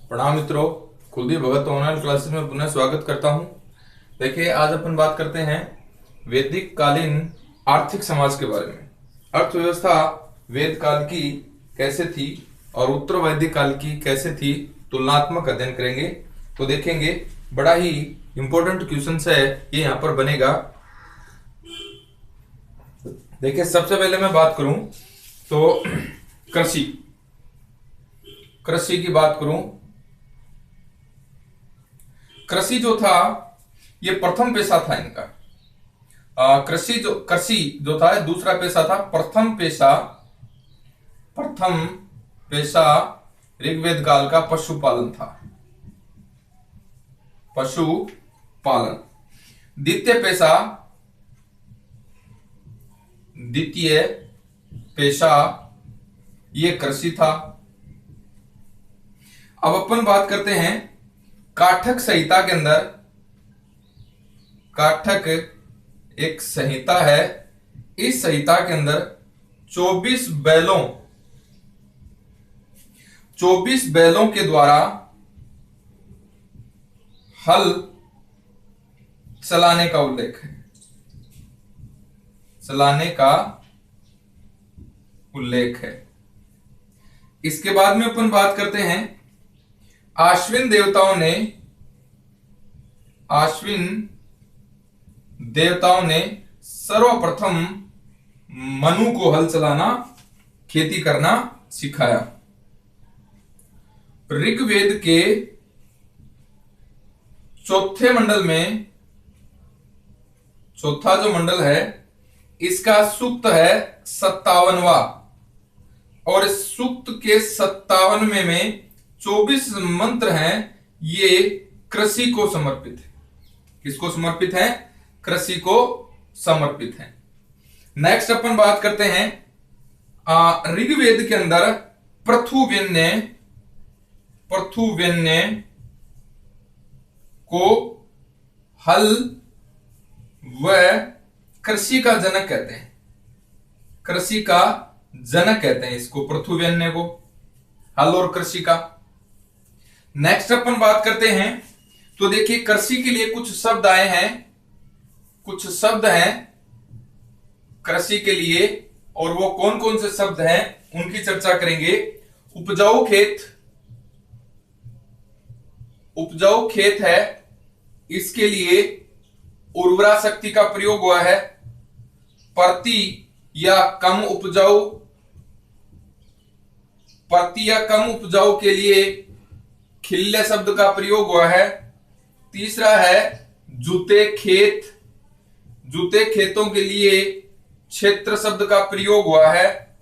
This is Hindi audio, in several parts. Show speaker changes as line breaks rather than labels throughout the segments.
प्रणाम मित्रों, कुलदीप भगत ऑनलाइन क्लासेस में पुनः स्वागत करता हूं। देखिए, आज अपन बात करते हैं वैदिक कालीन आर्थिक समाज के बारे में। अर्थव्यवस्था वेद काल की कैसे थी और उत्तर वैदिक काल की कैसे थी, तुलनात्मक अध्ययन करेंगे। तो देखेंगे, बड़ा ही इंपॉर्टेंट क्वेश्चन है ये यहाँ पर बनेगा। देखिए, सबसे पहले मैं बात करूं तो कृषि कृषि की बात करूं। कृषि जो था ये प्रथम पेशा था इनका। कृषि जो था दूसरा पेशा था। प्रथम पेशा ऋग्वेद काल का पशुपालन था। पशुपालन। द्वितीय पेशा ये कृषि था। अब अपन बात करते हैं काठक संहिता के अंदर। काठक एक संहिता है। इस संहिता के अंदर 24 बैलों के द्वारा हल चलाने का उल्लेख है। इसके बाद में अपन बात करते हैं आश्विन देवताओं ने सर्वप्रथम मनु को हल चलाना, खेती करना सिखाया। ऋग्वेद के चौथे मंडल में, चौथा जो मंडल है इसका सूक्त है 57वां, और इस सूक्त के 57वें में 24 मंत्र हैं। ये कृषि को समर्पित है। किसको समर्पित है? कृषि को समर्पित है। नेक्स्ट अपन बात करते हैं ऋग्वेद के अंदर पृथुव्यन्य को हल व कृषि का जनक कहते हैं। कृषि का जनक कहते हैं इसको, पृथुव्यन्य को, हल और कृषि का। नेक्स्ट अपन बात करते हैं तो देखिए, कृषि के लिए कुछ शब्द आए हैं, कुछ शब्द हैं कृषि के लिए, और वो कौन कौन से शब्द हैं उनकी चर्चा करेंगे। उपजाऊ खेत है, इसके लिए उर्वरा शक्ति का प्रयोग हुआ है। प्रति या कम उपजाऊ के लिए खिल्ले शब्द का प्रयोग हुआ है। तीसरा है जूते खेतों के लिए क्षेत्र शब्द का प्रयोग हुआ है।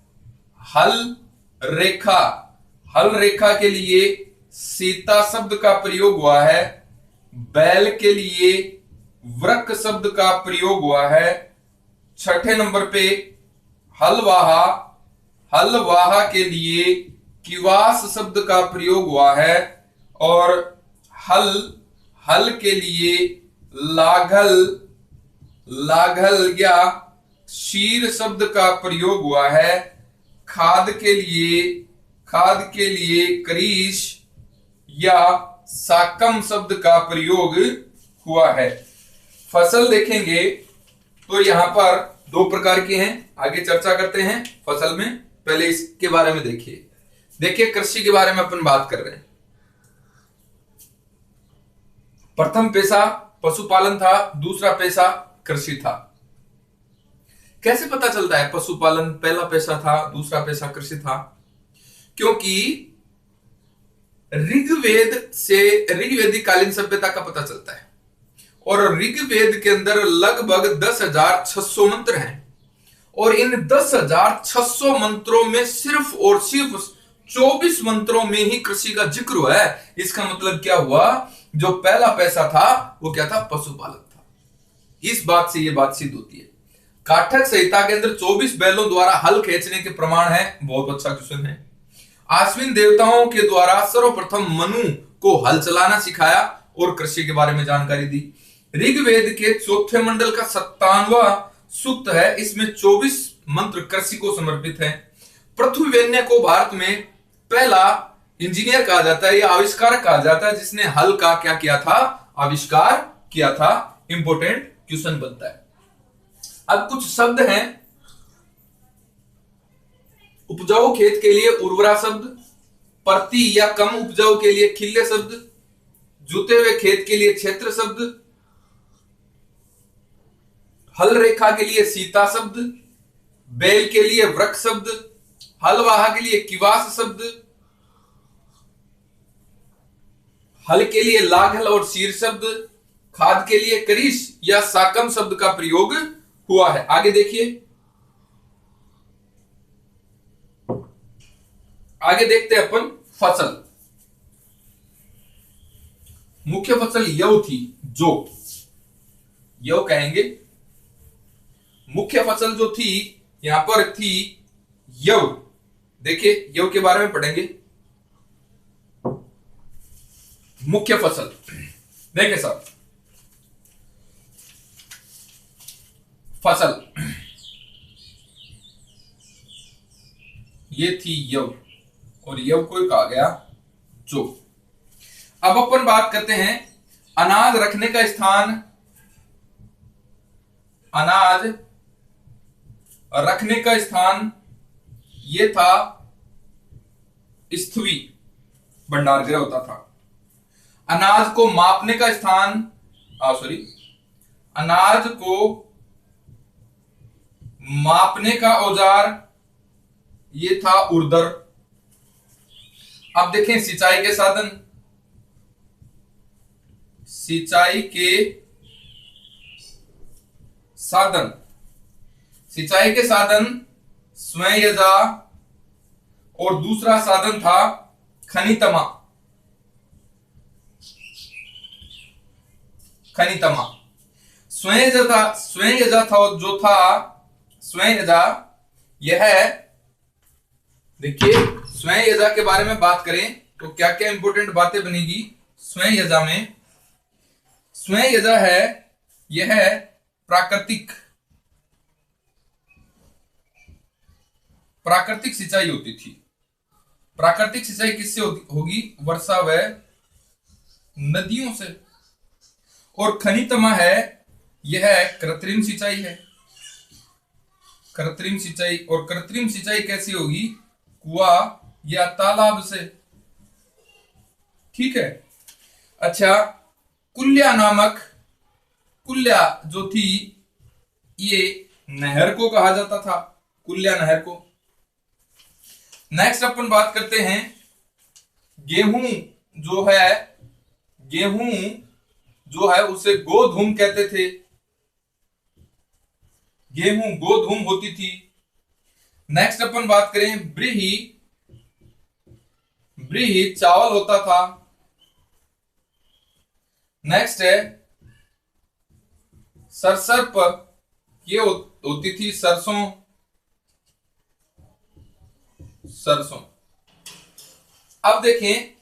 हल रेखा के लिए सीता शब्द का प्रयोग हुआ है। बैल के लिए वृक शब्द का प्रयोग हुआ है। छठे नंबर पे हलवाहा के लिए किवास शब्द का प्रयोग हुआ है, और हल के लिए लाघल या शीर शब्द का प्रयोग हुआ है। खाद के लिए करीश या साकम शब्द का प्रयोग हुआ है। फसल देखेंगे तो यहां पर दो प्रकार की हैं। आगे चर्चा करते हैं फसल में, पहले इसके बारे में देखिए कृषि के बारे में अपन बात कर रहे हैं। प्रथम पेशा पशुपालन था, दूसरा पेशा कृषि था। कैसे पता चलता है पशुपालन पहला पेशा था, दूसरा पेशा कृषि था? क्योंकि ऋग्वेदिक कालीन सभ्यता का पता चलता है, और ऋग्वेद के अंदर लगभग 10,600 मंत्र हैं, और इन 10,600 मंत्रों में सिर्फ और सिर्फ 24 मंत्रों में ही कृषि का जिक्र हुआ है। इसका मतलब क्या हुआ? जो पहला पैसा था वो क्या था? पशुपालन था। इस बात से ये बात सिद्ध होती है। काठक संहिता के अंदर 24 बैलों द्वारा हल खींचने के प्रमाण है। बहुत अच्छा क्वेश्चन है। आश्विन देवताओं के द्वारा सर्वप्रथम मनु को हल चलाना सिखाया और कृषि के बारे में जानकारी दी। ऋग्वेद के चौथे मंडल का 57वां सूक्त है, इसमें 24 मंत्र कृषि को समर्पित है। पृथुव्यन्य को भारत में पहला इंजीनियर कहा जाता है या आविष्कारक कहा जाता है जिसने हल का क्या किया था, आविष्कार किया था। इंपोर्टेंट क्वेश्चन बनता है। अब कुछ शब्द हैं। उपजाऊ खेत के लिए उर्वरा शब्द, प्रति या कम उपजाऊ के लिए खिल्ले शब्द, जुते हुए खेत के लिए क्षेत्र शब्द, हल रेखा के लिए सीता शब्द, बैल के लिए वृक्ष शब्द, हलवाहा के लिए किवास शब्द, हल के लिए लाघल और शीर शब्द, खाद के लिए करीश या साकम शब्द का प्रयोग हुआ है। आगे देखिए, आगे देखते हैं अपन फसल। मुख्य फसल यव थी, जो यव कहेंगे। मुख्य फसल जो थी यहां पर थी यव। देखिए यव के बारे में पढ़ेंगे। मुख्य फसल देखिए साहब, फसल ये थी यव और यव को कहा गया जो। अब अपन बात करते हैं अनाज रखने का स्थान। अनाज रखने का स्थान ये था स्थवी, भंडार गृह होता था। अनाज को मापने का स्थान, अनाज को मापने का औजार ये था उर्दर। अब देखें सिंचाई के साधन। सिंचाई के साधन, सिंचाई के साधन स्वयंयजा और दूसरा साधन था खनितमा। खनितमा स्वयंयजा था जो था स्वयंयजा। यह देखिए स्वयंयजा के बारे में बात करें तो क्या क्या इंपोर्टेंट बातें बनेगी स्वयंयजा में। स्वयंयजा है, यह प्राकृतिक सिंचाई होती थी। प्राकृतिक सिंचाई किससे होगी? वर्षा व नदियों से। और खनितमा है, यह कृत्रिम सिंचाई है। कृत्रिम सिंचाई, और कृत्रिम सिंचाई कैसी होगी? कुआं या तालाब से। ठीक है। अच्छा, कुल्या जो थी ये नहर को कहा जाता था, कुल्या नहर को। नेक्स्ट अपन बात करते हैं गेहूं जो है उसे गोधूम कहते थे। गेहूं गोधूम होती थी। नेक्स्ट अपन बात करें ब्रीही चावल होता था। नेक्स्ट है सरसर्प, ये होती थी सरसों। अब देखें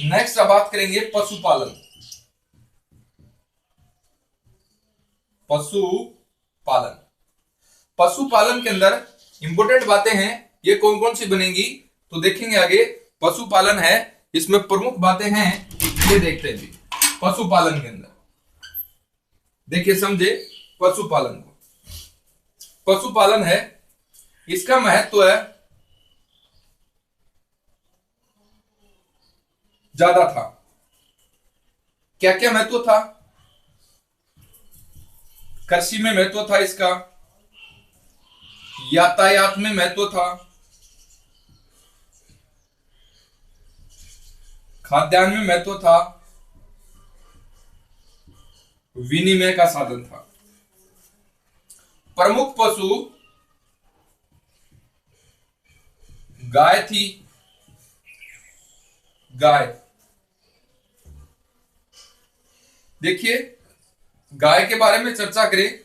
नेक्स्ट अब बात करेंगे पशुपालन। पशुपालन के अंदर इंपोर्टेंट बातें हैं, ये कौन कौन सी बनेंगी तो देखेंगे आगे। पशुपालन है, इसमें प्रमुख बातें हैं, ये देखते हैं जी। पशुपालन के अंदर देखिए, समझे पशुपालन को। पशुपालन है, इसका महत्व है ज्यादा था। क्या क्या महत्व था? कृषि में महत्व था इसका, यातायात में महत्व था, खाद्यान्न में महत्व था, विनिमय का साधन था। प्रमुख पशु गाय थी। गाय देखिए, गाय के बारे में चर्चा करें।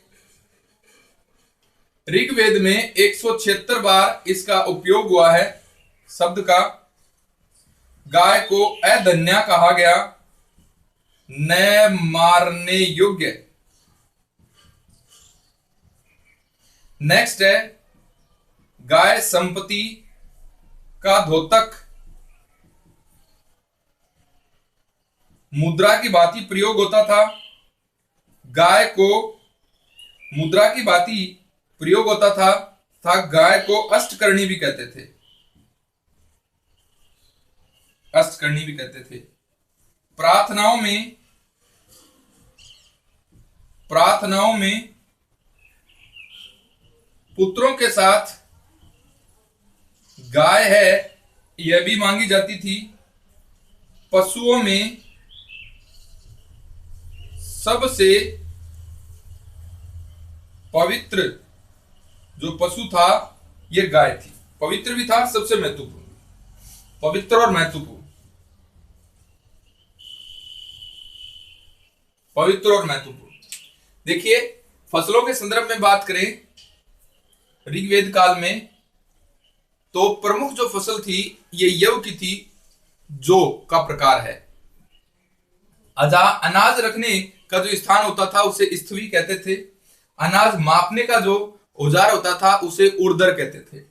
ऋग्वेद में 176 बार इसका उपयोग हुआ है शब्द का। गाय को अधन्या कहा गया, न मारने योग्य। नेक्स्ट है गाय संपत्ति का द्योतक मुद्रा की भांति प्रयोग होता था। गाय को मुद्रा की भांति प्रयोग होता था गाय को अष्टकर्णी भी कहते थे, अष्टकर्णी भी कहते थे। प्रार्थनाओं में पुत्रों के साथ गाय है यह भी मांगी जाती थी। पशुओं में सबसे पवित्र जो पशु था यह गाय थी। पवित्र भी था, सबसे महत्वपूर्ण, पवित्र और महत्वपूर्ण, पवित्र और महत्वपूर्ण। देखिए, फसलों के संदर्भ में बात करें ऋग्वेद काल में, तो प्रमुख जो फसल थी ये यव की थी, जो का प्रकार है। अनाज रखने का जो स्थान होता था उसे स्थवी कहते थे। अनाज मापने का जो औजार होता था उसे उर्दर कहते थे।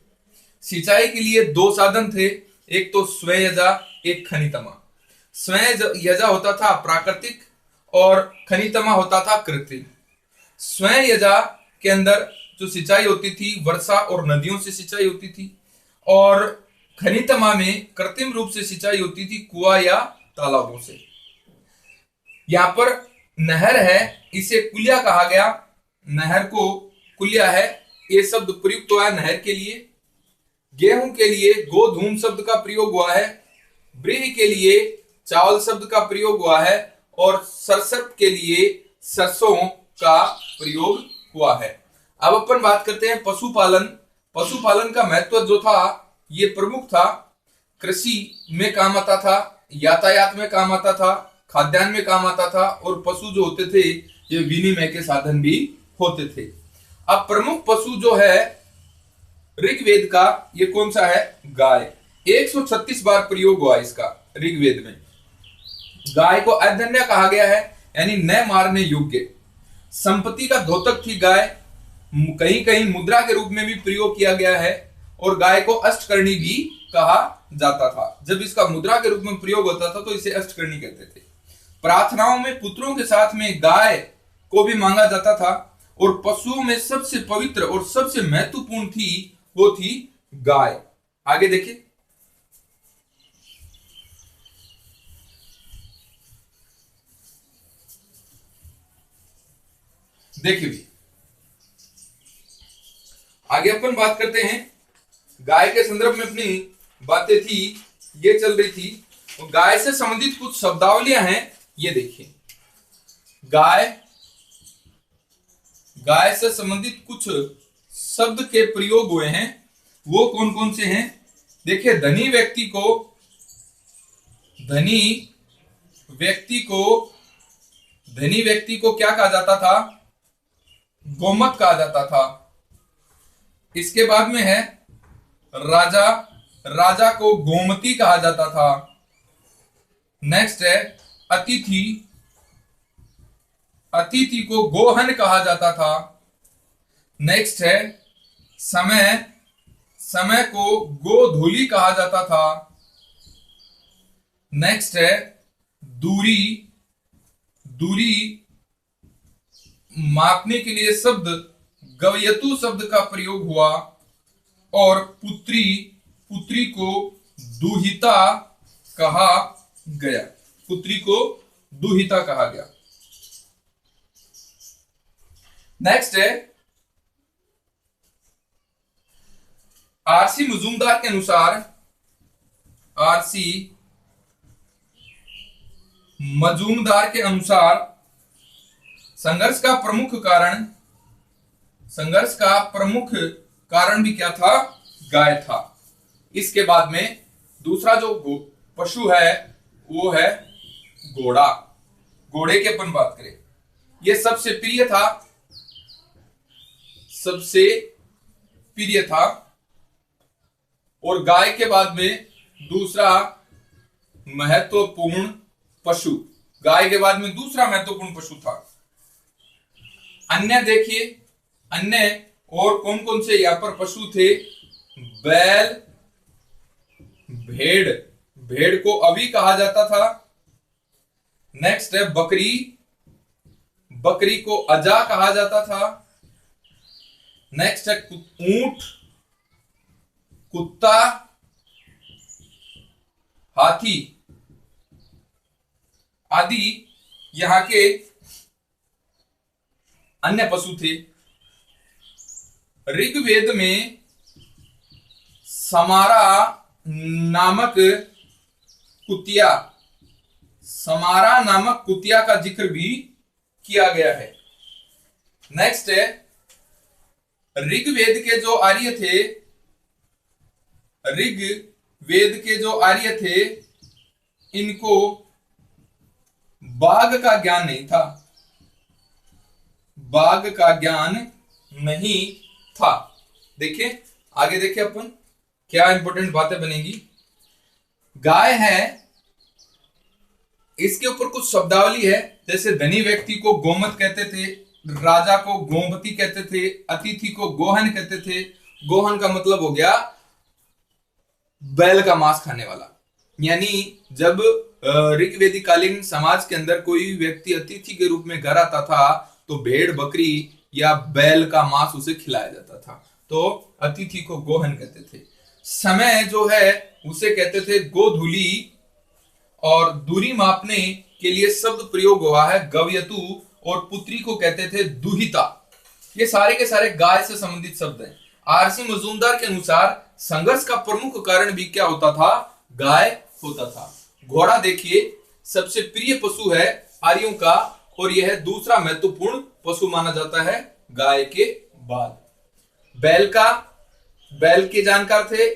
सिंचाई के लिए दो साधन थे, एक तो स्वयजा, एक खनितमा। स्वयजा होता था प्राकृतिक और खनितमा होता था कृत्रिम। स्वयजा के अंदर जो सिंचाई होती थी वर्षा और नदियों से सिंचाई होती थी, और खनितमा में कृत्रिम रूप से सिंचाई होती थी कुआं या तालाबों से। यहां पर नहर है, इसे कुलिया कहा गया, नहर को कुलिया है, ये शब्द प्रयुक्त हुआ है नहर के लिए। गेहूं के लिए गोधूम शब्द का प्रयोग हुआ है, ब्रीही के लिए चावल शब्द का प्रयोग हुआ है, और सरसप के लिए सरसों का प्रयोग हुआ है। अब अपन बात करते हैं पशुपालन। पशुपालन का महत्व जो था ये प्रमुख था, कृषि में काम आता था, यातायात में काम आता था, खाद्यान्न में काम आता था, और पशु जो होते थे ये विनिमय के साधन भी होते थे। अब प्रमुख पशु जो है ऋग्वेद का ये कौन सा है? गाय। 136 बार प्रयोग हुआ इसका ऋग्वेद में। गाय को अधन्य कहा गया है, यानी न मारने योग्य। संपत्ति का द्योतक थी गाय, कहीं कहीं मुद्रा के रूप में भी प्रयोग किया गया है, और गाय को अष्टकर्णी भी कहा जाता था। जब इसका मुद्रा के रूप में प्रयोग होता था तो इसे अष्टकर्णी कहते थे। प्रार्थनाओं में पुत्रों के साथ में गाय को भी मांगा जाता था, और पशुओं में सबसे पवित्र और सबसे महत्वपूर्ण थी वो थी गाय। आगे देखिए, भी आगे अपन बात करते हैं। गाय के संदर्भ में अपनी बातें थी, ये चल रही थी, और गाय से संबंधित कुछ शब्दावलियां हैं, ये देखिए। गाय से संबंधित कुछ शब्द के प्रयोग हुए हैं, वो कौन कौन से हैं? देखिए, धनी व्यक्ति को क्या कहा जाता था? गोमत कहा जाता था। इसके बाद में है राजा को गोमती कहा जाता था। नेक्स्ट है अतिथि को गोहन कहा जाता था। नेक्स्ट है समय को गोधूली कहा जाता था। नेक्स्ट है दूरी मापने के लिए शब्द गवयतु शब्द का प्रयोग हुआ, और पुत्री को दुहिता कहा गया। नेक्स्ट है आरसी मजूमदार के अनुसार संघर्ष का प्रमुख कारण भी क्या था? गाय था। इसके बाद में दूसरा जो पशु है वो है घोड़ा। घोड़े की अपन बात करें, ये सबसे प्रिय था, और गाय के बाद में दूसरा महत्वपूर्ण पशु, गाय के बाद में दूसरा महत्वपूर्ण पशु था। अन्य देखिए, अन्य और कौन कौन से यहाँ पर पशु थे? बैल, भेड़, भेड़ को अवी कहा जाता था। नेक्स्ट है बकरी, बकरी को अजा कहा जाता था। नेक्स्ट है ऊंट, कुत्ता, हाथी आदि यहां के अन्य पशु थे। ऋग्वेद में समारा नामक कुतिया, समारा नामक कुतिया का जिक्र भी किया गया है। नेक्स्ट है ऋग्वेद के जो आर्य थे, ऋग्वेद के जो आर्य थे, इनको बाघ का ज्ञान नहीं था, बाघ का ज्ञान नहीं था। देखिए आगे देखिए अपन क्या इंपॉर्टेंट बातें बनेगी। गाय है, इसके ऊपर कुछ शब्दावली है, जैसे धनी व्यक्ति को गोमत कहते थे, राजा को गोमती कहते थे, अतिथि को गोहन कहते थे। गोहन का मतलब हो गया बैल का मांस खाने वाला। यानी जब ऋग्वेदी कालीन समाज के अंदर कोई व्यक्ति अतिथि के रूप में घर आता था तो भेड़, बकरी या बैल का मांस उसे खिलाया जाता था, तो अतिथि को गोहन कहते थे। समय जो है उसे कहते थे गोधूली, और दूरी मापने के लिए शब्द प्रयोग हुआ है गव्यतु, और पुत्री को कहते थे दुहिता। ये सारे के सारे गाय से संबंधित शब्द हैं। आरसी मजूमदार के अनुसार संघर्ष का प्रमुख कारण भी क्या होता था? गाय होता था। घोड़ा देखिए सबसे प्रिय पशु है आर्यों का, और यह दूसरा महत्वपूर्ण पशु माना जाता है गाय के बाद। बैल के जानकार थे,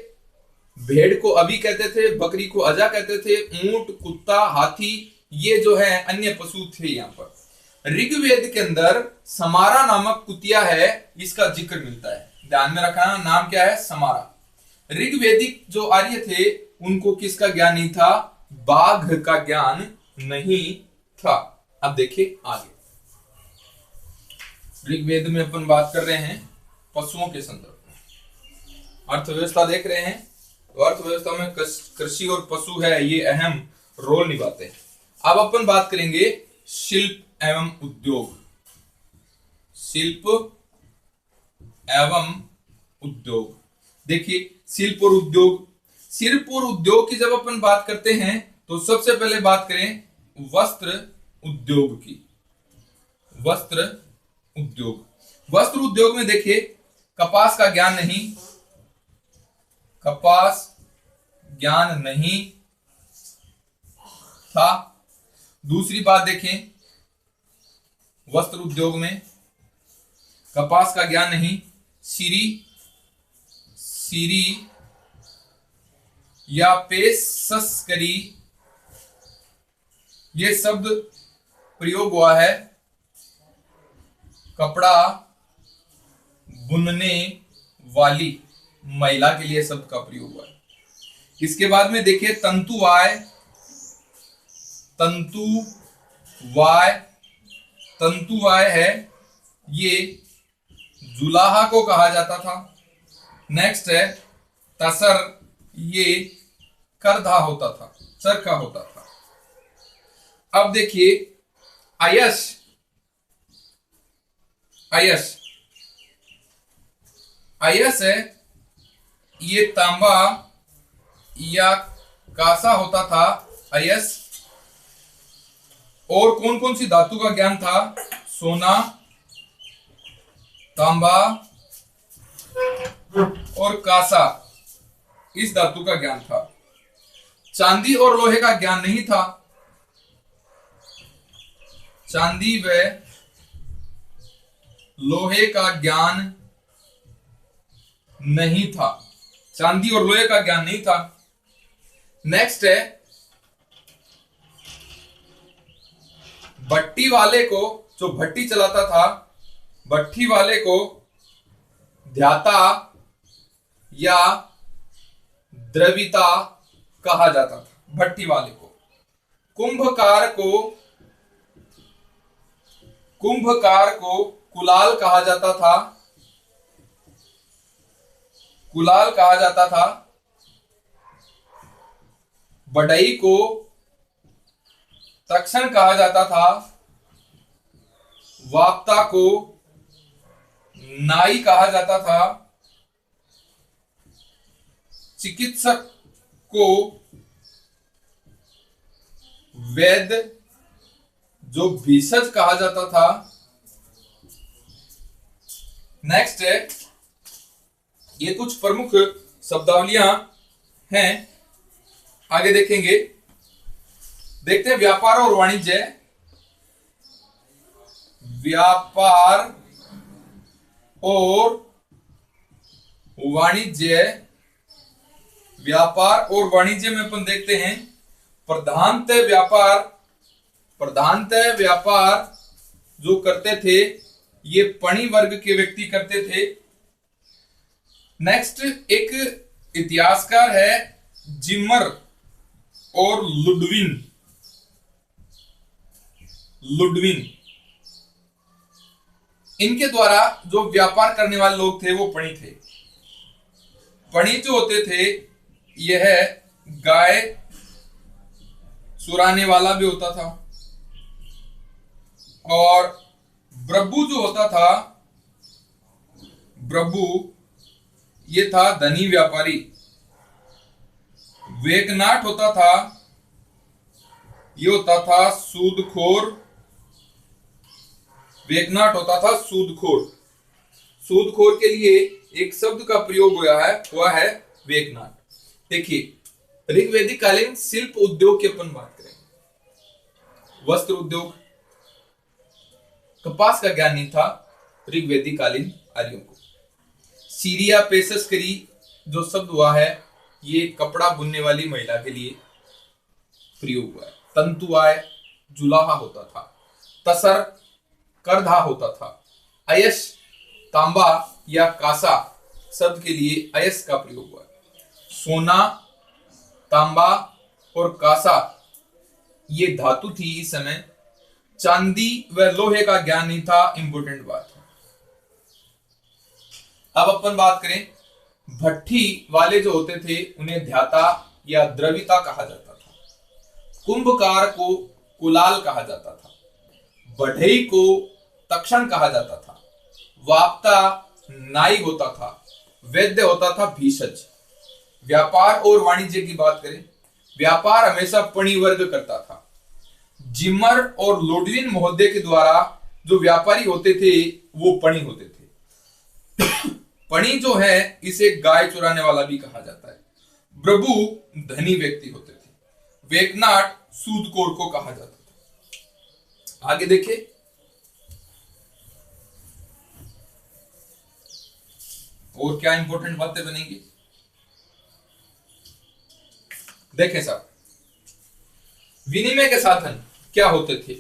भेड़ को अभी कहते थे, बकरी को अजा कहते थे, ऊंट, कुत्ता, हाथी, ये जो है अन्य पशु थे। यहाँ पर ऋग्वेद के अंदर समारा नामक कुतिया है, इसका जिक्र मिलता है। ध्यान में रखना, नाम क्या है? समारा। ऋग्वेदिक जो आर्य थे उनको किसका ज्ञान नहीं था? बाघ का ज्ञान नहीं था। अब देखिए आगे, ऋग्वेद में अपन बात कर रहे हैं पशुओं के संदर्भ में। अर्थव्यवस्था देख रहे हैं, तो अर्थव्यवस्था में कृषि और पशु है, ये अहम रोल निभाते हैं। अब अपन बात करेंगे शिल्प एवं उद्योग। शिल्प एवं उद्योग, देखिए शिल्प और उद्योग। शिल्प और उद्योग की जब अपन बात करते हैं तो सबसे पहले बात करें वस्त्र उद्योग की। वस्त्र उद्योग, वस्त्र उद्योग में देखिए कपास का ज्ञान नहीं, कपास ज्ञान नहीं था। दूसरी बात देखें, वस्त्र उद्योग में कपास का ज्ञान नहीं, सीरी या पेशकरी, ये शब्द प्रयोग हुआ है कपड़ा बुनने वाली महिला के लिए शब्द का प्रयोग हुआ है। इसके बाद में देखिए तंतुवाय, तंतुवाय है, ये जुलाहा को कहा जाता था। नेक्स्ट है तसर, ये करधा होता था, चरखा होता था। अब देखिए अयस, अयस है, ये तांबा या कांसा होता था अयस। और कौन कौन सी धातु का ज्ञान था? सोना, तांबा और कांसा, इस धातु का ज्ञान था। चांदी और लोहे का ज्ञान नहीं था। चांदी व लोहे का ज्ञान नहीं था, चांदी और लोहे का ज्ञान नहीं था। नेक्स्ट है भट्टी वाले को, जो भट्टी चलाता था, भट्टी वाले को ध्याता या द्रविता कहा जाता था। भट्टी वाले को कुंभकार को कुलाल कहा जाता था। कुलाल कहा जाता था, बढ़ई को तक्षण कहा जाता था, वाप्ता को नाई कहा जाता था, चिकित्सक को वैद्य जो भेषज कहा जाता था। नेक्स्ट है, ये कुछ प्रमुख शब्दावलियां हैं, आगे देखेंगे। देखते हैं व्यापार और वाणिज्य। व्यापार और वाणिज्य, व्यापार और वाणिज्य में अपन देखते हैं प्रधानतः व्यापार जो करते थे ये पणी वर्ग के व्यक्ति करते थे। नेक्स्ट एक इतिहासकार है जिमर और लुडविन, इनके द्वारा जो व्यापार करने वाले लोग थे वो पणी थे। पणी जो होते थे यह गाय चुराने वाला भी होता था, और ब्रभु जो होता था, ब्रभु ये था धनी व्यापारी। वेकनाट होता था, ये होता था सूदखोर। वेकनाट होता था सूदखोर। सूदखोर के लिए एक शब्द का प्रयोग हुआ है वेकनाट। देखिए ऋग्वैदिक कालीन शिल्प उद्योग की अपन बात करें, वस्त्र उद्योग, कपास का ज्ञान नहीं था ऋग्वैदिक कालीन आर्यों को। सीरिया पेशस्करी जो शब्द हुआ है ये कपड़ा बुनने वाली महिला के लिए प्रयोग हुआ है। तंतु आय जुलाहा होता था, तसर करधा होता था, अयश तांबा या कासा शब्द के लिए अयस का प्रयोग हुआ है। सोना, तांबा और कासा ये धातु थी इस समय। चांदी व लोहे का ज्ञान नहीं था, इंपोर्टेंट बात है। अब अपन बात करें, भट्ठी वाले जो होते थे उन्हें ध्याता या द्रविता कहा जाता था। कुंभकार को कुलाल कहा जाता था, बढ़ई को तक्षण कहा जाता था, वाप्ता नाई होता था, वैद्य होता था भेषज। व्यापार और वाणिज्य की बात करें, व्यापार हमेशा पणी वर्ग करता था। जिमर और लोडविन महोदय के द्वारा जो व्यापारी होते थे वो पणी होते थे। पणी जो है इसे गाय चुराने वाला भी कहा जाता है। प्रभु धनी व्यक्ति होते थे। वेकनाट सूदखोर को कहा जाता था। आगे देखिए, और क्या इंपॉर्टेंट बातें बनेंगी देखें साहब। विनिमय के साधन क्या होते थे?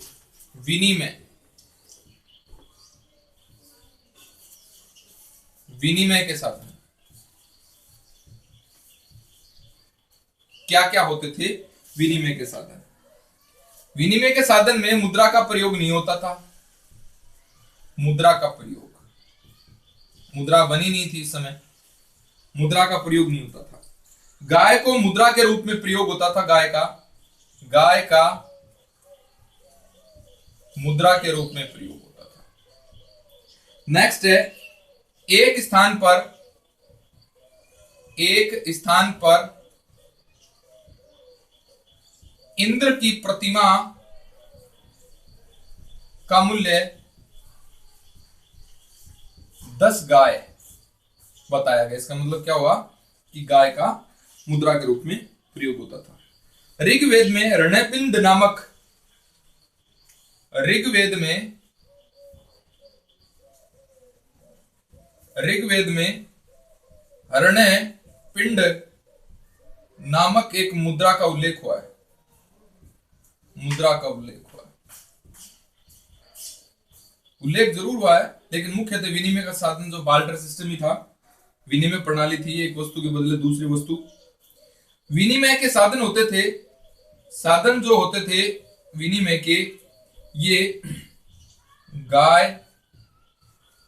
विनिमय के साधन क्या क्या होते थे? विनिमय के साधन, विनिमय के साधन में मुद्रा का प्रयोग नहीं होता था। मुद्रा बनी नहीं थी इस समय, मुद्रा का प्रयोग नहीं होता था। गाय को मुद्रा के रूप में प्रयोग होता था। गाय का मुद्रा के रूप में प्रयोग होता था। नेक्स्ट है, एक स्थान पर इंद्र की प्रतिमा का मूल्य 10 गाय बताया गया। इसका मतलब क्या हुआ कि गाय का मुद्रा के रूप में प्रयोग होता था। ऋग्वेद में ऋणपिंड नामक, ऋग्वेद में ऋणपिंड नामक एक मुद्रा का उल्लेख हुआ है। उल्लेख जरूर हुआ है, लेकिन मुख्यतः विनिमय का साधन जो बाल्टर सिस्टम ही था, विनिमय प्रणाली थी, एक वस्तु के बदले दूसरी वस्तु। विनिमय के साधन होते थे, साधन जो होते थे विनिमय के, ये गाय,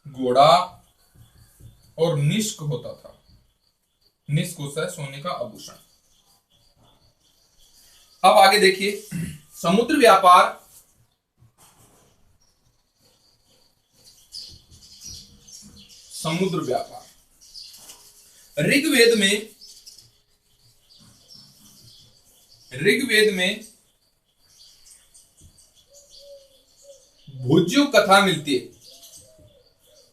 घोड़ा और निष्क होता था। निष्कोष है सोने का आभूषण। अब आगे देखिए समुद्र व्यापार समुद्र व्यापार ऋग्वेद में भुज्यु कथा मिलती है।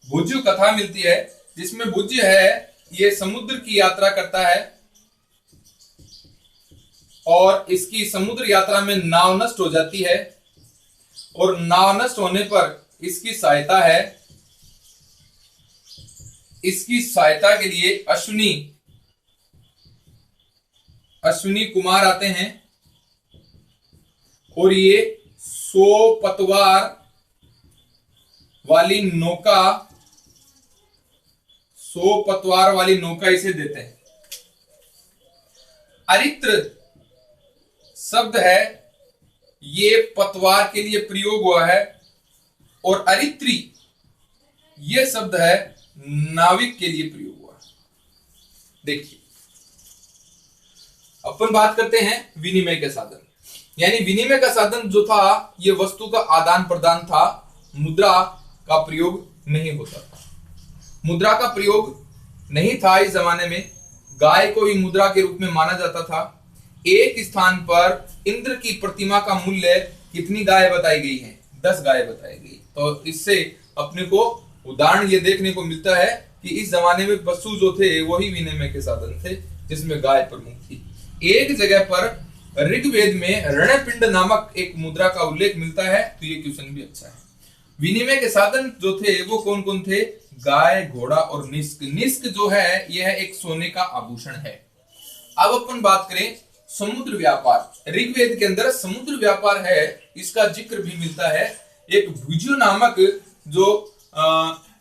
भुज्यु कथा मिलती है जिसमें भुज्य है ये समुद्र की यात्रा करता है और इसकी समुद्र यात्रा में नाव नष्ट हो जाती है और नाव नष्ट होने पर इसकी सहायता है, इसकी सहायता के लिए अश्विनी कुमार आते हैं और ये 100 पतवार वाली नौका इसे देते हैं। अरित्र शब्द है ये पतवार के लिए प्रयोग हुआ है और अरित्री ये शब्द है नाविक के लिए प्रयोग हुआ। देखिए अपन बात करते हैं विनिमय के साधन, यानी विनिमय का साधन जो था ये वस्तु का आदान प्रदान था, मुद्रा का प्रयोग नहीं होता था। मुद्रा का प्रयोग नहीं था इस जमाने में, गाय को ही मुद्रा के रूप में माना जाता था। एक स्थान पर इंद्र की प्रतिमा का मूल्य कितनी गाय बताई गई है? 10 गाय बताई गई। तो इससे अपने को उदाहरण ये देखने को मिलता है कि इस जमाने में पशु जो थे वही विनिमय के साधन थे, जिसमें गाय प्रमुख थी। एक जगह पर ऋग्वेद में रणपिंड नामक एक मुद्रा का उल्लेख मिलता है, तो ये क्वेश्चन भी अच्छा है। विनिमय के साधन जो थे वो कौन कौन थे? गाय, घोड़ा और निष्क। निष्क जो है यह एक सोने का आभूषण है। अब अपन बात करें समुद्र व्यापार। ऋग्वेद के अंदर समुद्र व्यापार है, इसका जिक्र भी मिलता है। एक भुज्यु नामक जो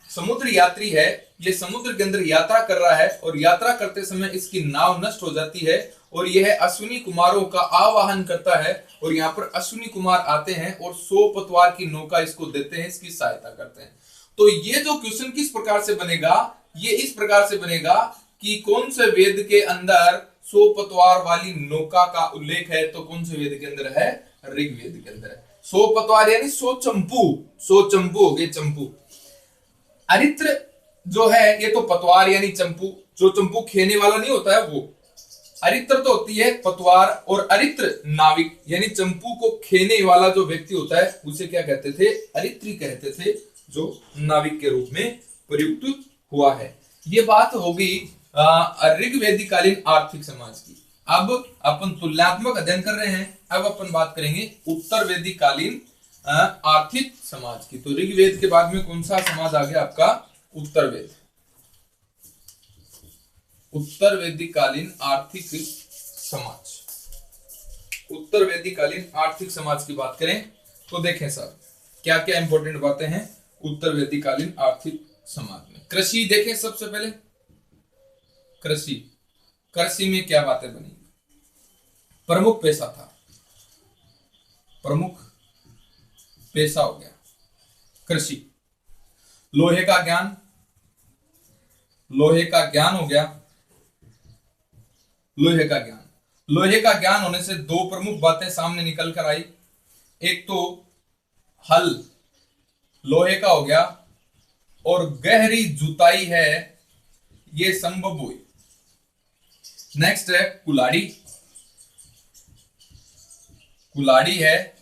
समुद्र यात्री है, ये समुद्र के अंदर यात्रा कर रहा है और यात्रा करते समय इसकी नाव नष्ट हो जाती है और यह अश्विनी कुमारों का आवाहन करता है और यहाँ पर अश्विनी कुमार आते हैं और 100 पतवार की नौका इसको देते हैं, इसकी सहायता करते हैं। तो ये जो क्वेश्चन किस प्रकार से बनेगा? ये इस प्रकार से बनेगा कि कौन से वेद के अंदर 100 पतवार वाली नौका का उल्लेख है? तो कौन से वेद के अंदर है? ऋग्वेद के अंदर है। 100 पतवार यानी 100 चंपू, 100 चंपू हो गए, चंपू। अरित्र जो है ये तो पतवार यानी चंपू, जो चंपू खेने वाला नहीं होता है वो। अरित्र तो होती है पतवार और अरित्र नाविक यानी चंपू को खेने वाला जो व्यक्ति होता है उसे क्या कहते थे? अरित्री कहते थे, जो नाविक के रूप में प्रयुक्त हुआ है। ये बात होगी ऋग्वेदिकालीन आर्थिक समाज की। अब अपन तुलनात्मक अध्ययन कर रहे हैं, अब अपन बात करेंगे उत्तर वेदिकालीन आर्थिक समाज की। तो ऋग्वेद के बाद में कौन सा समाज आ गया आपका? उत्तर वेद। उत्तर वेदिकालीन आर्थिक समाज। उत्तर वेदिकालीन आर्थिक समाज की बात करें तो देखें सर क्या क्या इंपॉर्टेंट बातें हैं उत्तर वेदिकालीन आर्थिक समाज में। कृषि देखें सबसे पहले। कृषि में क्या बातें बनी? प्रमुख पेशा था, प्रमुख पेशा हो गया कृषि। लोहे का ज्ञान हो गया। लोहे का ज्ञान होने से दो प्रमुख बातें सामने निकल कर आई। एक तो हल लोहे का हो गया और गहरी जुताई है ये संभव हुई। नेक्स्ट है कुल्हाड़ी है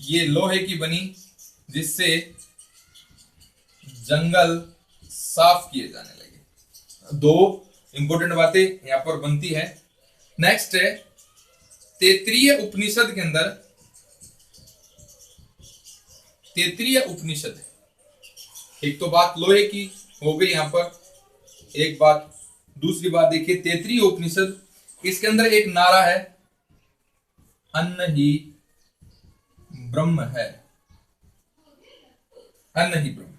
ये लोहे की बनी जिससे जंगल साफ किए जाने लगे। दो इंपॉर्टेंट बातें यहां पर बनती है। नेक्स्ट है तैत्तिरीय उपनिषद के अंदर, तैत्तिरीय उपनिषद, एक तो बात लोहे की हो गई यहां पर, एक बात। दूसरी बात देखिए तैत्तिरीय उपनिषद, इसके अंदर एक नारा है अन्न ही ब्रह्म है, अन्न ही ब्रह्म।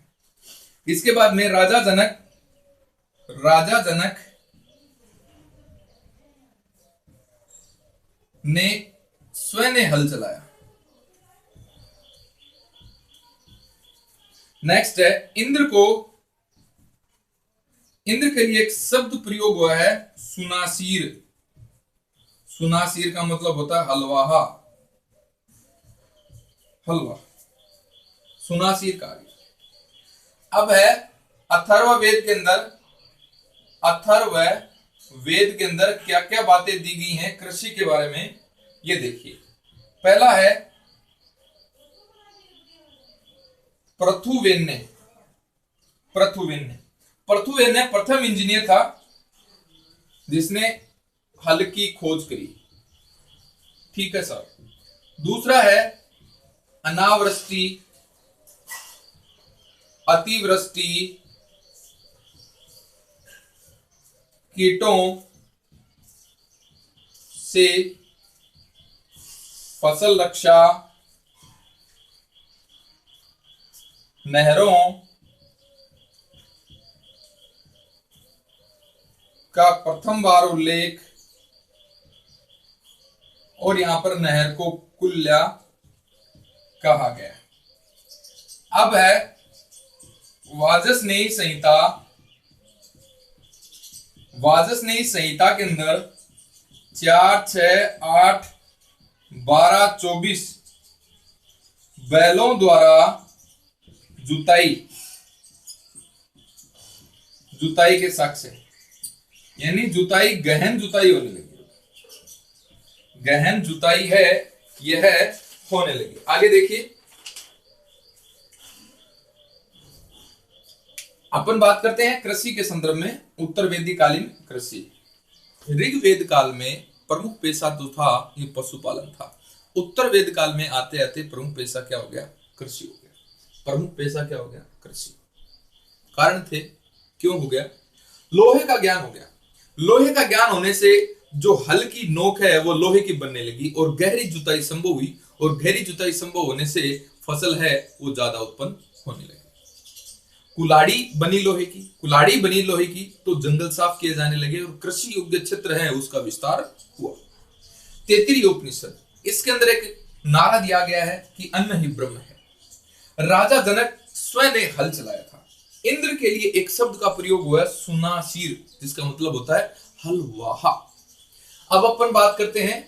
इसके बाद में राजा जनक ने स्वयं हल चलाया। नेक्स्ट है इंद्र को इंद्र के लिए एक शब्द प्रयोग हुआ है सुनासीर। सुनासीर का मतलब होता है हलवाहा, हलवा, सुनासीर का। अब है अथर्ववेद के अंदर, अथर्ववेद के अंदर क्या क्या बातें दी गई हैं कृषि के बारे में, ये देखिए। पहला है पृथुवेन्य। पृथुवेन्य प्रथम इंजीनियर था जिसने हल की खोज करी। ठीक है सर। दूसरा है अनावृष्टि, अतिवृष्टि, कीटों से फसल रक्षा, नहरों का प्रथम बार उल्लेख, और यहां पर नहर को कुल्या कहा गया। अब है वाजसनेयी संहिता। वाजसनेयी संहिता के अंदर 4, 6, 8, 12, 24 बैलों द्वारा जुताई के साक्ष्य, यानी जुताई, गहन जुताई होने लगी, गहन जुताई है यह होने लगी। आगे देखिए, अपन बात करते हैं कृषि के संदर्भ में उत्तर वेदिकालीन कृषि। ऋग्वेद काल में प्रमुख पेशा जो था ये पशुपालन था। उत्तर वेद काल में आते आते प्रमुख पेशा क्या हो गया? कृषि हो गया। प्रमुख पेशा क्या हो गया? कृषि। कारण थे, क्यों हो गया? लोहे का ज्ञान हो गया। लोहे का ज्ञान होने से जो हल की नोक है वो लोहे की बनने लगी और गहरी जुताई संभव हुई, और गहरी जुताई संभव होने से फसल है वो ज्यादा उत्पन्न होने लगी। कुलाड़ी बनी लोहे की, कुलाड़ी बनी लोहे की तो जंगल साफ किए जाने लगे और कृषि योग्य क्षेत्र है उसका विस्तार हुआ। तैत्तिरीय उपनिषद, इसके अंदर एक नारा दिया गया है कि अन्न ही ब्रह्म है। राजा जनक स्वयं ने हल चलाया था। इंद्र के लिए एक शब्द का प्रयोग हुआ है सुनासीर, जिसका मतलब होता है हलवाहा। अब अपन बात करते हैं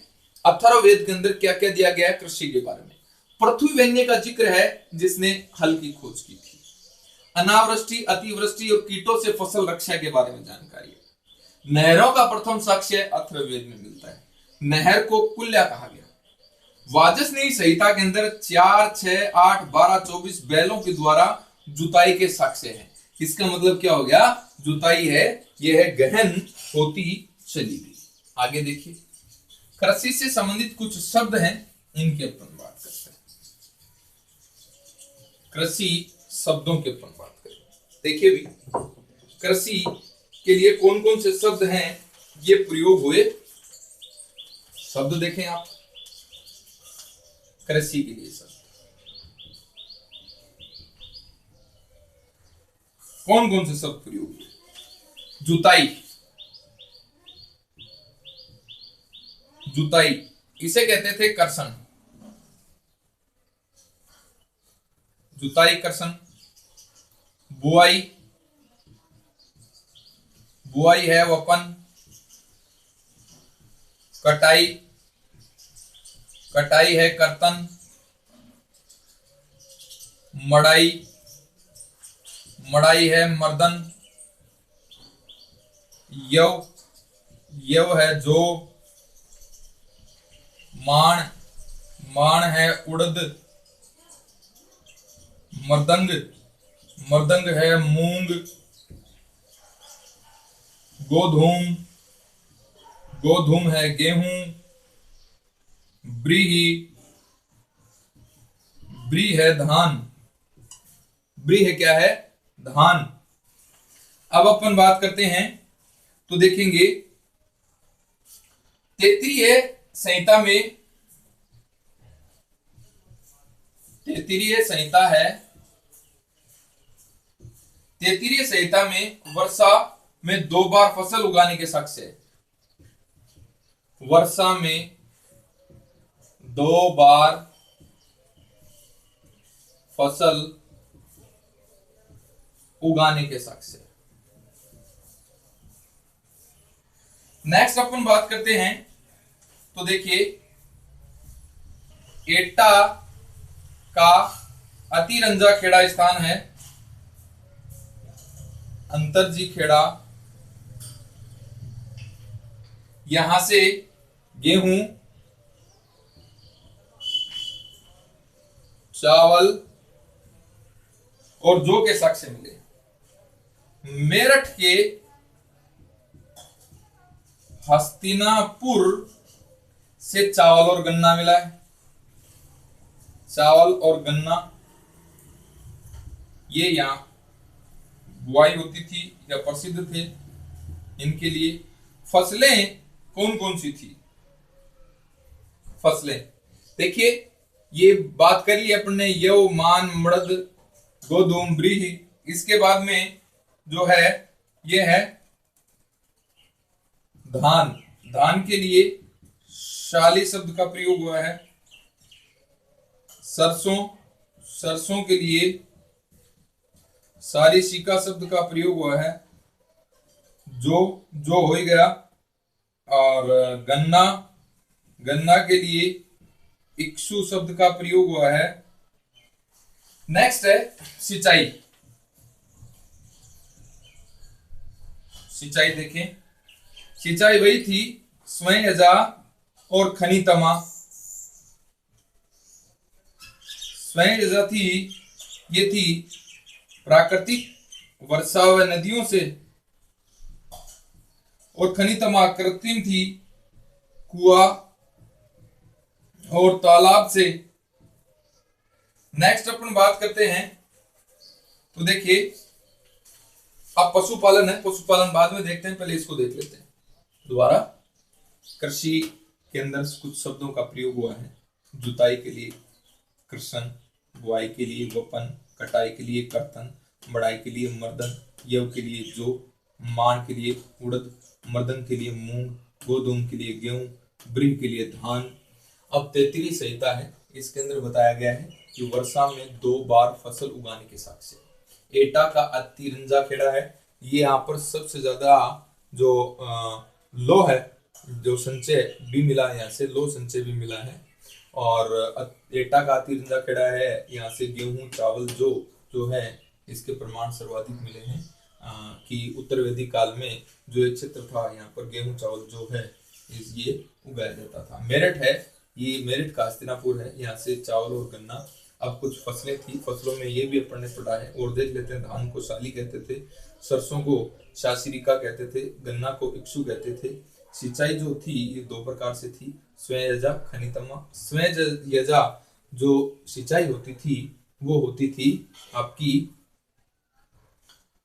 अथर्ववेद के अंदर क्या क्या दिया गया है कृषि के बारे में। पृथुवेन्य का जिक्र है जिसने हल की खोज की थी। अनावृष्टि, अतिवृष्टि और कीटों से फसल रक्षा के बारे में जानकारी है। नहरों का प्रथम साक्ष्य अथर्ववेद में मिलता है। नहर को कुल्या कहा गया। वाजसनेयी संहिता के अंदर 4, 6, 8, 12, 24 बैलों के द्वारा जुताई के साक्ष्य हैं। इसका मतलब क्या हो गया? जुताई है यह गहन होती चली गई। आगे देखिए, कृषि से संबंधित कुछ शब्द हैं, इनकी अपन बात करते हैं। कृषि शब्दों के अपन बात करें। देखिए भी कृषि के लिए कौन कौन से शब्द हैं ये प्रयोग हुए, शब्द देखें आप। कृषि के लिए शब्द कौन कौन से शब्द प्रयोग हुए? जुताई, जुताई इसे कहते थे कर्षण, जुताई कर्षण। बुआई, बुआई है वपन। कटाई, कटाई है कर्तन। मड़ाई, मड़ाई है मर्दन। यव, यव है जो। माण, माण है उड़द। मृदंग, मृदंग है मूंग। गोधूम, गोधूम है गेहूं। ब्रीही, ब्री है धान। ब्री है क्या है? धान। अब अपन बात करते हैं तो देखेंगे तैत्तिरीय संहिता में, तैत्तिरीय संहिता है। तैत्तिरीय संहिता में वर्षा में 2 बार फसल उगाने के साक्ष्य है। वर्षा में 2 बार फसल उगाने के साक्ष्य। नेक्स्ट अपन बात करते हैं, तो देखिए एटा का अतिरंजा खेड़ा स्थान है, अंतरजी खेड़ा, यहां से गेहूं, चावल और जौ के साक्ष्य मिले। मेरठ के हस्तिनापुर से चावल और गन्ना मिला है। चावल और गन्ना ये यहां बुआई होती थी या प्रसिद्ध थे इनके लिए। फसलें कौन कौन सी थी? फसलें देखिए, ये बात कर ली अपन ने, यव, मान, मृद, गोधूम, ब्रीही। इसके बाद में जो है ये है धान। धान के लिए शाली शब्द का प्रयोग हुआ है। सरसों, सरसों के लिए सारिशिका शब्द का प्रयोग हुआ है। जो हो ही गया। और गन्ना, गन्ना के लिए इक्सु शब्द का प्रयोग हुआ है। नेक्स्ट है सिंचाई। सिंचाई देखें, सिंचाई वही थी स्वयंजा और खनितमा। स्वयंजा थी, ये थी प्राकृतिक वर्षा व नदियों से, और खनितमा कृत्रिम थी कुआं और तालाब से। नेक्स्ट अपन बात करते हैं, तो देखिए अब पशुपालन है। पशुपालन बाद में देखते हैं, पहले इसको देख लेते हैं दोबारा। कृषि के अंदर कुछ शब्दों का प्रयोग हुआ है। जुताई के लिए कृषण, बुआई के लिए वपन, कटाई के लिए कर्तन, बढ़ाई के लिए मर्दन, यव के लिए जौ, मान के लिए उड़द, मर्दन के लिए मूंग, गोधूम के लिए गेहूं, ब्रीह के लिए धान। अब 33 संहिता है, इसके अंदर बताया गया है कि वर्षा में 2 बार फसल उगाने के साक्ष्य। एटा का अतिरंजा खेड़ा है, ये यहाँ पर सबसे ज्यादा जो लो है, जो संचय भी मिला है, यहाँ से लो संचय भी मिला है। और एटा का अतिरंजा खेड़ा है, यहाँ से गेहूं, चावल, जो है इसके प्रमाण सर्वाधिक मिले हैं। कि उत्तर वैदिक काल में जो एक क्षेत्र था, यहाँ पर गेहूं, चावल जो है ये उगाया जाता था। मेरठ है, ये मेरठ का हस्तिनापुर है, यहाँ से चावल और गन्ना। अब कुछ फसलें थी, फसलों में ये भी अपन ने पढ़ा है और देख लेते हैं। धान को शाली कहते थे, सरसों को शासिरिका कहते थे, गन्ना को इक्सु कहते थे। सिंचाई जो थी ये 2 प्रकार से थी, स्वयंजा, खनितमा। स्वयंजा जो सिंचाई होती थी वो होती थी आपकी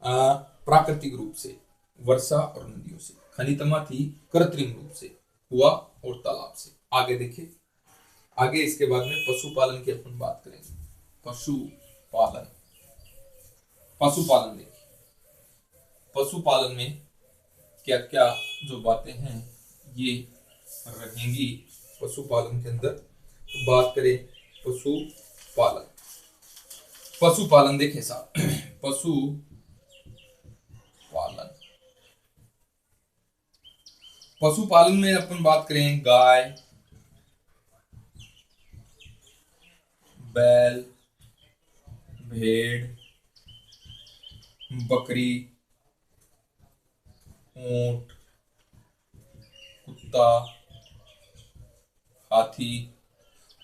प्राकृतिक रूप से, वर्षा और नदियों से। खनितमा थी कृत्रिम रूप से, कुआं और तालाब से। आगे देखिए, आगे इसके बाद में पशुपालन की अपन बात करेंगे। पशुपालन, पशुपालन देखिए, पशुपालन में क्या क्या जो बातें हैं ये रहेंगी पशुपालन के अंदर। तो बात करें पशुपालन, पशुपालन देखिए साहब, पशुपालन, पशुपालन में अपन बात करें गाय, बैल, भेड़, बकरी, ऊंट, कुत्ता, हाथी,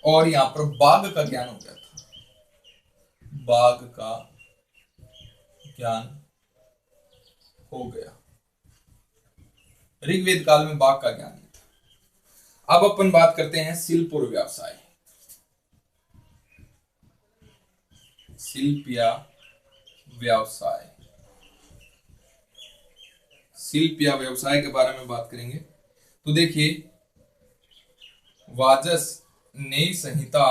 और यहां पर बाघ का ज्ञान हो गया था। बाघ का ज्ञान हो गया, ऋग्वेद काल में बाघ का ज्ञान नहीं था। अब अपन बात करते हैं शिल्प और व्यवसाय। शिल्प या व्यवसाय, शिल्प या व्यवसाय के बारे में बात करेंगे। तो देखिए वाजस नेयी संहिता,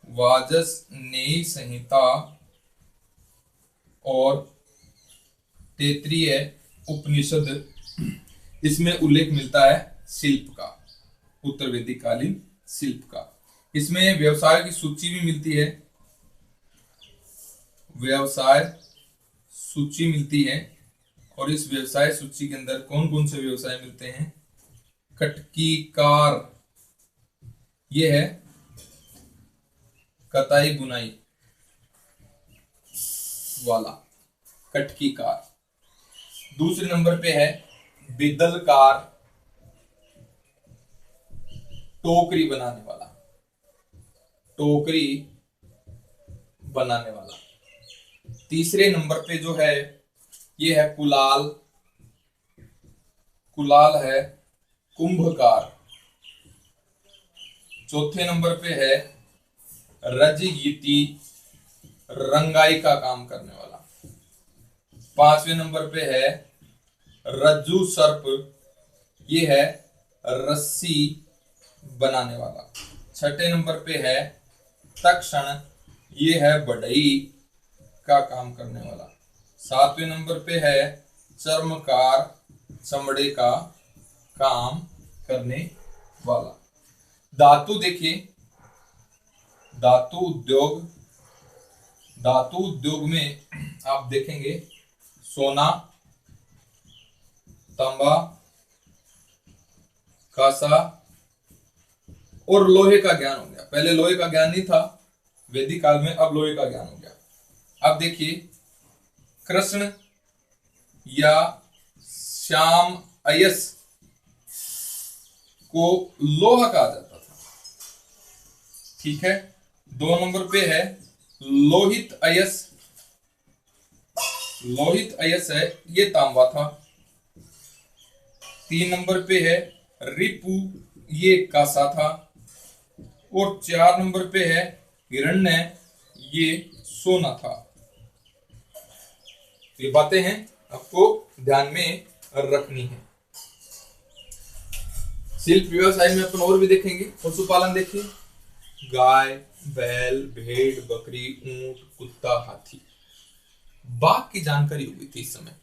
वाजस नेयी संहिता और तैत्तिरीय उपनिषद, इसमें उल्लेख मिलता है शिल्प का, उत्तर वैदिक कालीन शिल्प का। इसमें व्यवसाय की सूची भी मिलती है, व्यवसाय सूची मिलती है। और इस व्यवसाय सूची के अंदर कौन कौन से व्यवसाय मिलते हैं? कटकी कार, ये है कताई बुनाई वाला कटकी कार। दूसरे नंबर पे है बिदल कार, टोकरी बनाने वाला, टोकरी बनाने वाला। तीसरे नंबर पे जो है ये है कुलाल, कुलाल है कुंभकार। चौथे नंबर पे है रजगीती, रंगाई का काम करने वाला। पांचवें नंबर पे है रज्जू सर्प, ये है रस्सी बनाने वाला। छठे नंबर पे है तक्षण, ये है बढ़ई का काम करने वाला। सातवें नंबर पे है चर्मकार, चमड़े का काम करने वाला। धातु देखिए, धातु उद्योग, धातु उद्योग में आप देखेंगे सोना, तांबा, कांसा और लोहे का ज्ञान हो गया। पहले लोहे का ज्ञान नहीं था वैदिक काल में, अब लोहे का ज्ञान हो गया। अब देखिए कृष्ण या श्याम अयस को लोहा कहा जाता था, ठीक है। 2 नंबर पे है लोहित अयस, लोहित अयस है, ये तांबा था। 3 नंबर पे है रिपु, ये कांसा था। और 4 नंबर पे है हिरण्य, ये सोना था। ये बातें हैं आपको ध्यान में रखनी है। शिल्प व्यवसाय में अपन और भी देखेंगे। पशुपालन देखिए, गाय, बैल, भेड़, बकरी, ऊंट, कुत्ता, हाथी। बाघ की जानकारी हुई थी इस समय।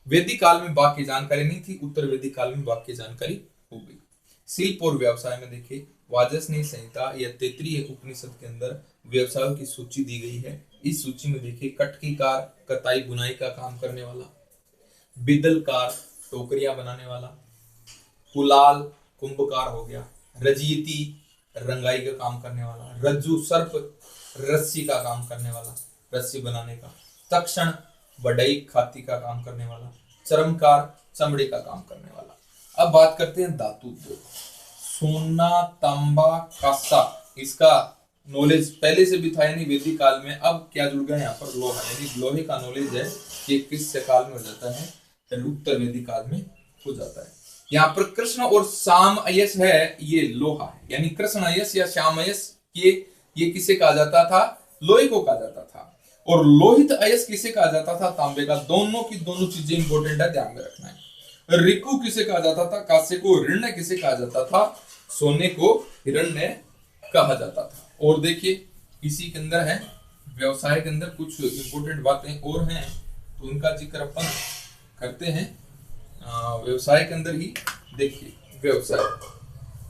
वैदिक काल में बाघ की जानकारी नहीं थी, उत्तर वैदिक काल में बाघ की जानकारी हो गई। शिल्प और व्यवसाय में देखिए वाजसनेयी संहिता या तैत्तिरीय उपनिषद के अंदर व्यवसायों की सूची दी गई है। इस सूची में देखिए कटकी कार, कताई बुनाई का काम करने वाला। बिदल कार, टोकरियां बनाने वाला। कुलाल, कुंभकार हो गया। रजयिती, रंगाई का काम करने वाला। रज्जू सर्प, रस्सी का काम करने वाला, रस्सी बनाने का। तक्षण, बढ़ई, खाती का काम करने वाला। चर्मकार, चमड़े का काम करने वाला। अब बात करते हैं धातु उद्योग। सोना, तांबा, कांसा, इसका नॉलेज पहले से भी था यानी वैदिक काल में। अब क्या जुड़ गया यहाँ पर? लोहा, यानी लोहे का नॉलेज है कि किस काल में हो जाता है, उत्तर वैदिक काल में हो जाता है। यहाँ पर कृष्ण और श्याम अयस है, ये लोहा है, यानी कृष्ण अयस या श्याम अयस, ये किसे कहा जाता था? लोहे को कहा जाता था। और लोहित अयस किसे कहा जाता था? तांबे का। दोनों की दोनों चीजें इंपॉर्टेंट है, ध्यान में रखना है। रिकु किसे कहा जाता था? कांसे को। हिरण्य किसे कहा जाता था? सोने को हिरण्य कहा जाता था। और देखिए इसी के अंदर है व्यवसाय के अंदर कुछ इंपॉर्टेंट बातें और हैं, तो उनका जिक्र अपन करते हैं व्यवसाय के अंदर ही। देखिए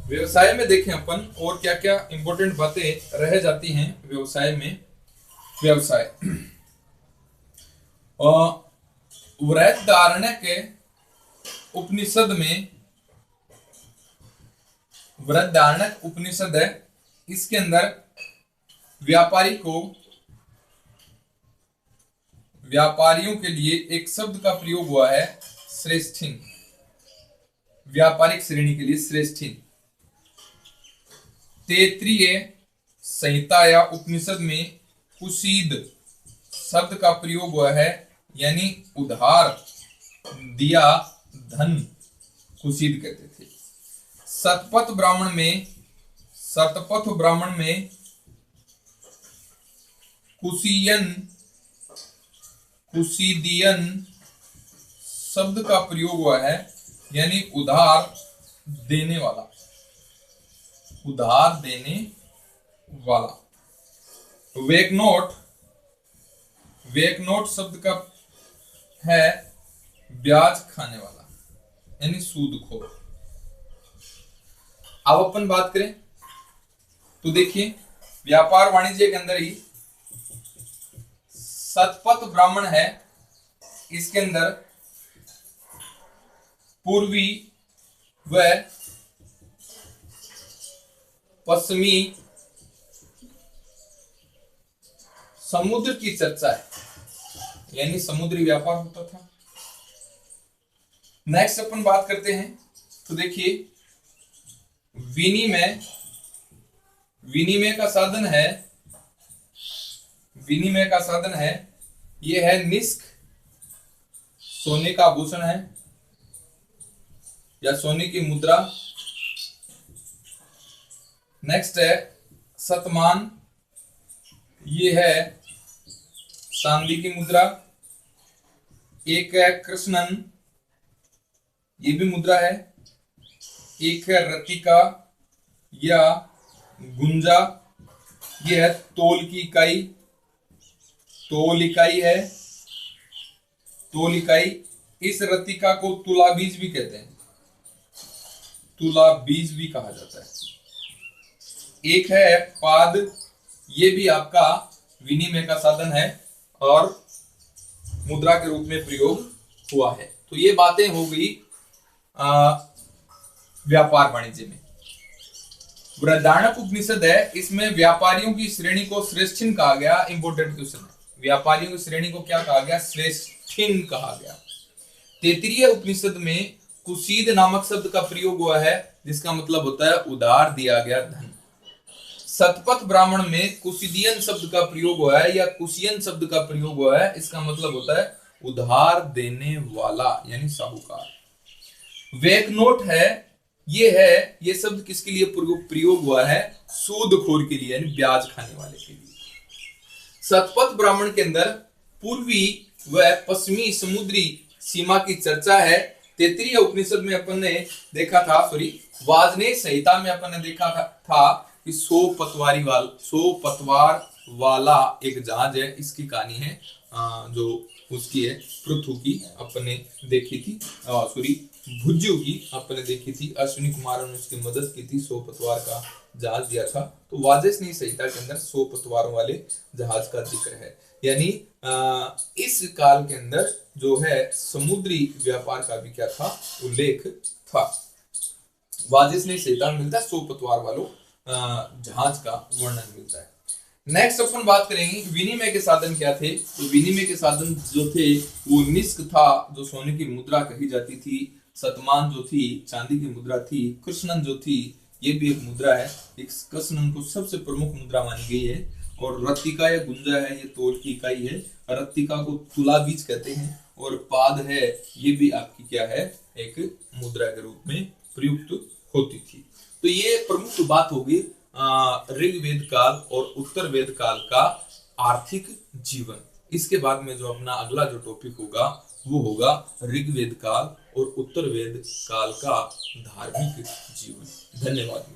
व्यवसाय में देखें अपन और क्या क्या इंपॉर्टेंट बातें रह जाती हैं व्यवसाय में। व्यवसाय बृहदारण्यक उपनिषद में, बृहदारण्यक उपनिषद है, इसके अंदर व्यापारियों के लिए एक शब्द का प्रयोग हुआ है, श्रेष्ठिन। व्यापारिक श्रेणी के लिए श्रेष्ठिन। तैत्तिरीय संहिता या उपनिषद में कुसीद शब्द का प्रयोग हुआ है, यानी उधार दिया धन कुसीद कहते थे। शतपथ ब्राह्मण में कुसीदियन शब्द का प्रयोग हुआ है, यानी उधार देने वाला, उधार देने वाला। वेकनोट शब्द का है ब्याज खाने वाला, यानी सूदखोर। अब अपन बात करें तो देखिए व्यापार वाणिज्य के अंदर ही शतपथ ब्राह्मण है, इसके अंदर पूर्वी व पश्चिमी समुद्र की चर्चा है, यानी समुद्री व्यापार होता था। नेक्स्ट अपन बात करते हैं, तो देखिए विनिमय, विनिमय का साधन है, विनिमय का साधन है, ये है निष्क, सोने का आभूषण है या सोने की मुद्रा। नेक्स्ट है शतमान, ये है चांदी की मुद्रा। एक है कृष्णन, ये भी मुद्रा है। एक है रतिका या गुंजा, ये है तोल की इकाई, तोल इकाई है, तोल इकाई। इस रतिका को तुला बीज भी कहते हैं, तुला बीज भी कहा जाता है। एक है पाद, ये भी आपका विनिमय का साधन है और मुद्रा के रूप में प्रयोग हुआ है। तो ये बातें हो गई व्यापार वाणिज्य में। बृहदारण्यक उपनिषद है, इसमें व्यापारियों की श्रेणी को श्रेष्ठिन कहा गया। इंपोर्टेंट क्वेश्चन है, व्यापारियों की श्रेणी को क्या कहा गया? श्रेष्ठिन कहा गया। तैत्तिरीय उपनिषद में कुसीद नामक शब्द का प्रयोग हुआ है, जिसका मतलब होता है उधार दिया गया धन। शतपथ ब्राह्मण में कुसिदियन शब्द का प्रयोग हुआ है या कुशियन शब्द का प्रयोग हुआ है, इसका मतलब होता है उधार देने वाला यानी साहूकार। वैकनोट है, ये शब्द किसके लिए प्रयोग हुआ है? सूदखोर के लिए यानी ब्याज खाने वाले के लिए। शतपथ ब्राह्मण के अंदर पूर्वी व पश्चिमी समुद्री सीमा की चर्चा है। तैत्तिरीय उपनिषद में अपन ने देखा था, वाजने संहिता में अपन ने देखा था कि 100 पतवार वाला एक जहाज है, इसकी कहानी है जो उसकी है पृथु की अपने देखी थी, भुज्जू की अपने देखी थी। अश्विनी कुमार ने उसकी मदद की थी, 100 पतवार का जहाज दिया था। तो वाजस्नेयी संहिता के अंदर 100 पतवारों वाले जहाज का जिक्र है, यानी इस काल के अंदर जो है समुद्री व्यापार का भी क्या था? उल्लेख था। वाजस्नेयी संहिता में मिलता है 100 पतवार वालों जहाज का वर्णन मिलता है। नेक्स्ट अपन बात करेंगे विनिमय के साधन क्या थे। तो विनिमय के साधन जो थे वो निष्क था, जो सोने की मुद्रा कही जाती थी। शतमान जो थी चांदी की मुद्रा थी। कृष्णन जो थी ये भी एक मुद्रा है, एक कृष्णन को सबसे प्रमुख मुद्रा मानी गई है। और रत्तिका या गुंजा है, ये तोल की इकाई है। रत्तिका को तुला बीज कहते हैं। और पाद है, ये भी आपकी क्या है? एक मुद्रा के रूप में प्रयुक्त होती थी। तो ये प्रमुख बात होगी ऋग्वेद काल और उत्तर वेद काल का आर्थिक जीवन। इसके बाद में जो अपना अगला जो टॉपिक होगा वो होगा ऋग्वेद काल और उत्तर वेद काल का धार्मिक जीवन। धन्यवाद।